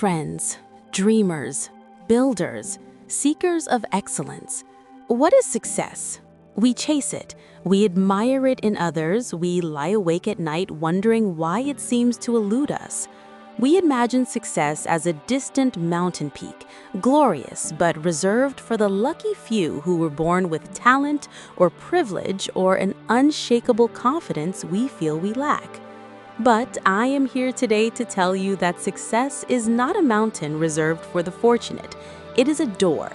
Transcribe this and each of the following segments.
friends, dreamers, builders, seekers of excellence. What is success? We chase it. We admire it in others. We lie awake at night wondering why it seems to elude us. We imagine success as a distant mountain peak, glorious but reserved for the lucky few who were born with talent or privilege or an unshakable confidence we feel we lack. But I am here today to tell you that success is not a mountain reserved for the fortunate. It is a door.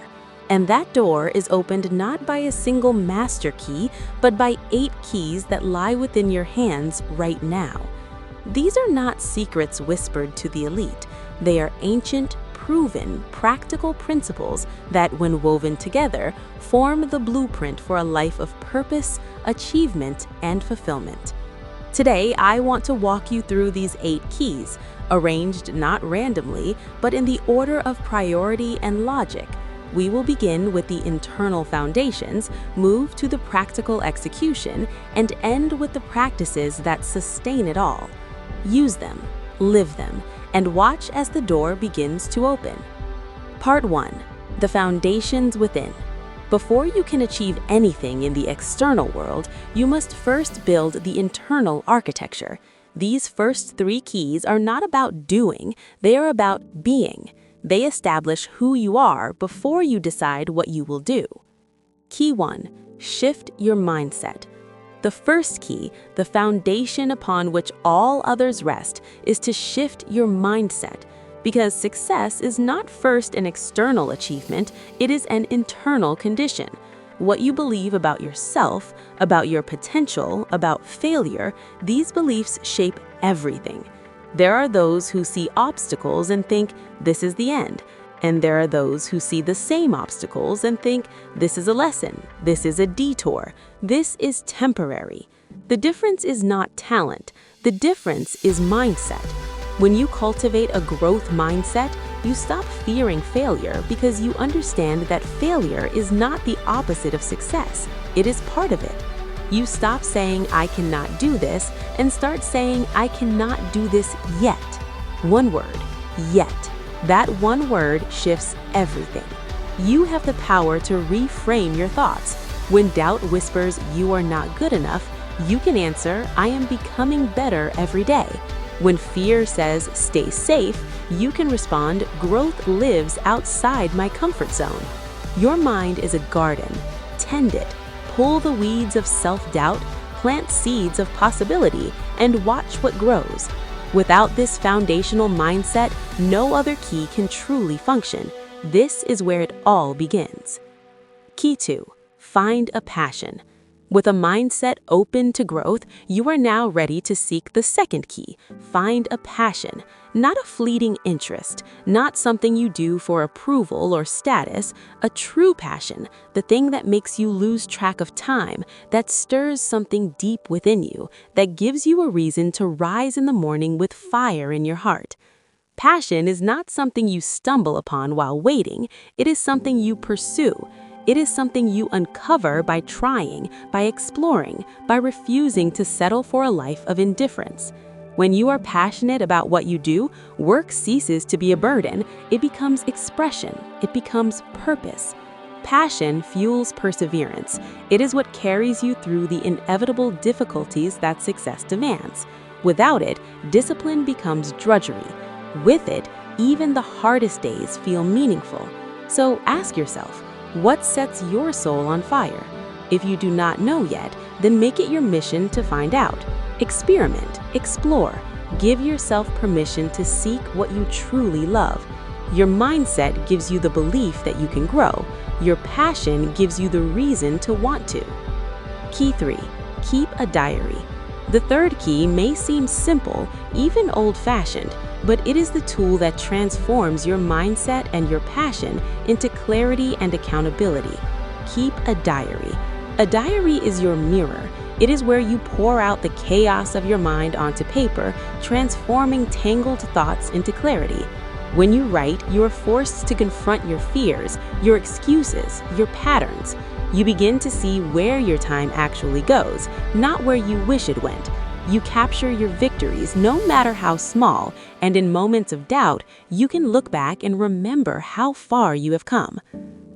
And that door is opened not by a single master key, but by 8 keys that lie within your hands right now. These are not secrets whispered to the elite. They are ancient, proven, practical principles that, when woven together, form the blueprint for a life of purpose, achievement, and fulfillment. Today, I want to walk you through these 8 keys, arranged not randomly, but in the order of priority and logic. We will begin with the internal foundations, move to the practical execution, and end with the practices that sustain it all. Use them, live them, and watch as the door begins to open. Part 1. The foundations within. Before you can achieve anything in the external world, you must first build the internal architecture. These first 3 keys are not about doing, they are about being. They establish who you are before you decide what you will do. Key 1. Shift your mindset. The first key, the foundation upon which all others rest, is to shift your mindset. Because success is not first an external achievement, it is an internal condition. What you believe about yourself, about your potential, about failure, these beliefs shape everything. There are those who see obstacles and think, this is the end. And there are those who see the same obstacles and think, this is a lesson, this is a detour, this is temporary. The difference is not talent, the difference is mindset. When you cultivate a growth mindset, you stop fearing failure because you understand that failure is not the opposite of success, it is part of it. You stop saying, I cannot do this, and start saying, I cannot do this yet. One word, yet. That one word shifts everything. You have the power to reframe your thoughts. When doubt whispers you are not good enough, you can answer, I am becoming better every day. When fear says stay safe, you can respond, growth lives outside my comfort zone. Your mind is a garden. Tend it. Pull the weeds of self-doubt, plant seeds of possibility, and watch what grows. Without this foundational mindset, no other key can truly function. This is where it all begins. Key 2. Find a passion. With a mindset open to growth, you are now ready to seek the second key. Find a passion, not a fleeting interest, not something you do for approval or status, a true passion, the thing that makes you lose track of time, that stirs something deep within you, that gives you a reason to rise in the morning with fire in your heart. Passion is not something you stumble upon while waiting, it is something you pursue. It is something you uncover by trying, by exploring, by refusing to settle for a life of indifference. When you are passionate about what you do, work ceases to be a burden. It becomes expression. It becomes purpose. Passion fuels perseverance. It is what carries you through the inevitable difficulties that success demands. Without it, discipline becomes drudgery. With it, even the hardest days feel meaningful. So ask yourself, what sets your soul on fire? If you do not know yet, then make it your mission to find out. Experiment, explore, give yourself permission to seek what you truly love. Your mindset gives you the belief that you can grow. Your passion gives you the reason to want to. Key 3. Keep a diary. The third key may seem simple, even old-fashioned, but it is the tool that transforms your mindset and your passion into clarity and accountability. Keep a diary. A diary is your mirror. It is where you pour out the chaos of your mind onto paper, transforming tangled thoughts into clarity. When you write, you are forced to confront your fears, your excuses, your patterns. You begin to see where your time actually goes, not where you wish it went. You capture your victories, no matter how small, and in moments of doubt, you can look back and remember how far you have come.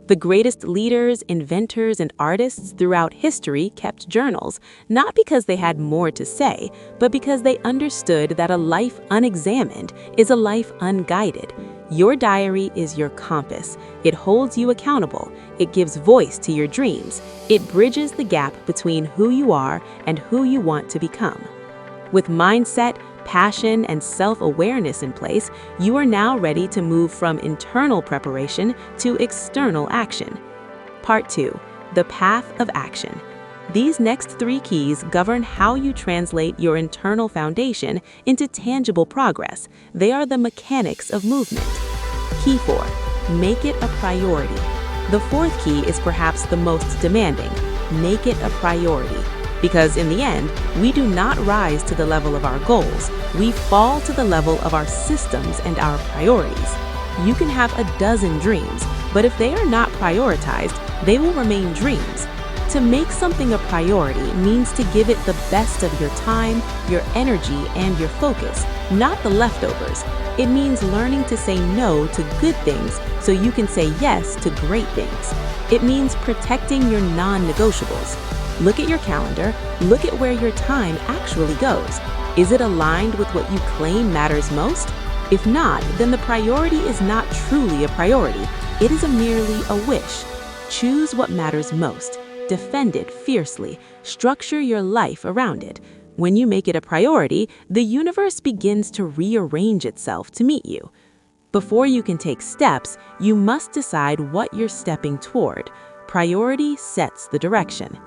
The greatest leaders, inventors, and artists throughout history kept journals, not because they had more to say, but because they understood that a life unexamined is a life unguided. Your diary is your compass. It holds you accountable. It gives voice to your dreams. It bridges the gap between who you are and who you want to become. With mindset, passion, and self-awareness in place, you are now ready to move from internal preparation to external action. Part 2. The path of action. These next 3 keys govern how you translate your internal foundation into tangible progress. They are the mechanics of movement. Key 4. Make it a priority. The 4th key is perhaps the most demanding. Make it a priority. Because in the end, we do not rise to the level of our goals. We fall to the level of our systems and our priorities. You can have a dozen dreams, but if they are not prioritized, they will remain dreams. To make something a priority means to give it the best of your time, your energy, and your focus, not the leftovers. It means learning to say no to good things so you can say yes to great things. It means protecting your non-negotiables. Look at your calendar, look at where your time actually goes. Is it aligned with what you claim matters most? If not, then the priority is not truly a priority. It is merely a wish. Choose what matters most. Defend it fiercely. Structure your life around it. When you make it a priority, the universe begins to rearrange itself to meet you. Before you can take steps, you must decide what you're stepping toward. Priority sets the direction.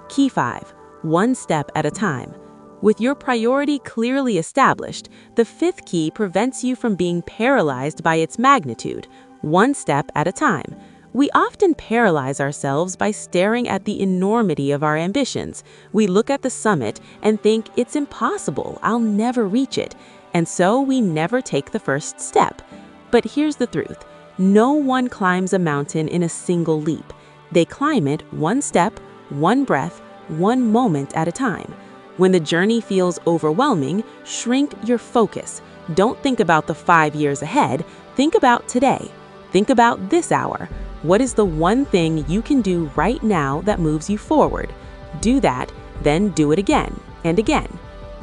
Key 5. One step at a time. With your priority clearly established, the 5th key prevents you from being paralyzed by its magnitude, one step at a time. We often paralyze ourselves by staring at the enormity of our ambitions. We look at the summit and think, it's impossible, I'll never reach it. And so we never take the first step. But here's the truth. No one climbs a mountain in a single leap. They climb it one step, one breath, one moment at a time. When the journey feels overwhelming, shrink your focus. Don't think about the 5 years ahead. Think about today. Think about this hour. What is the one thing you can do right now that moves you forward? Do that, then do it again and again.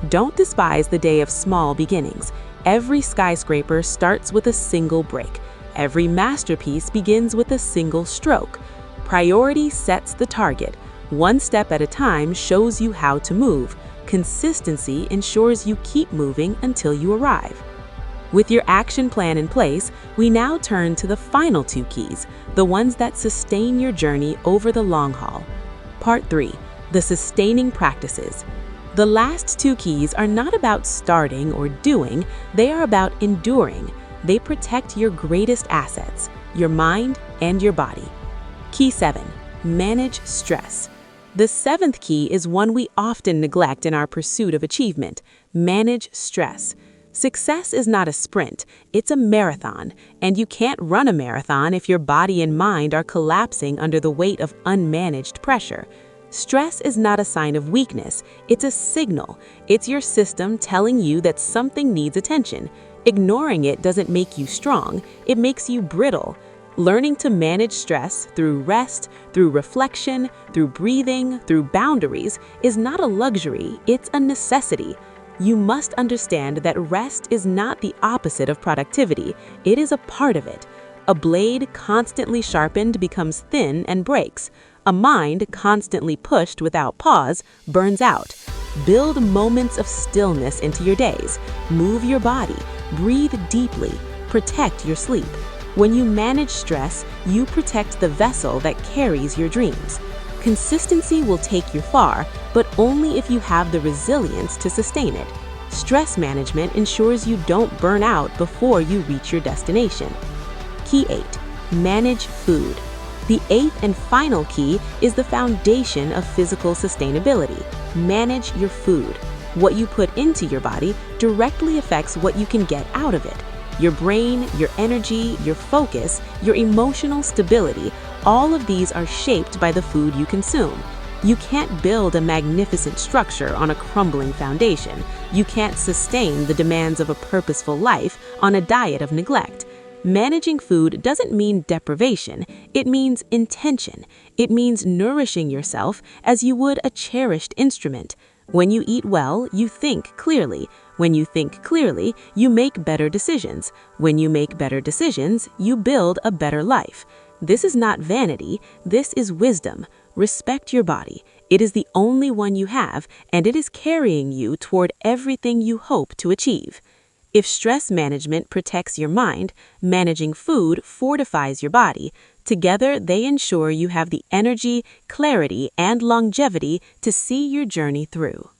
Don't despise the day of small beginnings. Every skyscraper starts with a single break. Every masterpiece begins with a single stroke. Priority sets the target. One step at a time shows you how to move. Consistency ensures you keep moving until you arrive. With your action plan in place, we now turn to the final 2 keys, the ones that sustain your journey over the long haul. Part 3. The sustaining practices. The last 2 keys are not about starting or doing, they are about enduring. They protect your greatest assets, your mind and your body. Key 7. Manage stress. The 7th key is one we often neglect in our pursuit of achievement. Manage stress. Success is not a sprint, it's a marathon, and you can't run a marathon if your body and mind are collapsing under the weight of unmanaged pressure. Stress is not a sign of weakness, it's a signal. It's your system telling you that something needs attention. Ignoring it doesn't make you strong, it makes you brittle. Learning to manage stress through rest, through reflection, through breathing, through boundaries is not a luxury, it's a necessity. You must understand that rest is not the opposite of productivity, it is a part of it. A blade constantly sharpened becomes thin and breaks. A mind constantly pushed without pause burns out. Build moments of stillness into your days. Move your body, breathe deeply, protect your sleep. When you manage stress, you protect the vessel that carries your dreams. Consistency will take you far, but only if you have the resilience to sustain it. Stress management ensures you don't burn out before you reach your destination. Key 8. Manage food. The 8th and final key is the foundation of physical sustainability. Manage your food. What you put into your body directly affects what you can get out of it. Your brain, your energy, your focus, your emotional stability, all of these are shaped by the food you consume. You can't build a magnificent structure on a crumbling foundation. You can't sustain the demands of a purposeful life on a diet of neglect. Managing food doesn't mean deprivation, it means intention. It means nourishing yourself as you would a cherished instrument. When you eat well, you think clearly. When you think clearly, you make better decisions. When you make better decisions, you build a better life. This is not vanity, this is wisdom. Respect your body. It is the only one you have, and it is carrying you toward everything you hope to achieve. If stress management protects your mind, managing food fortifies your body. Together, they ensure you have the energy, clarity, and longevity to see your journey through.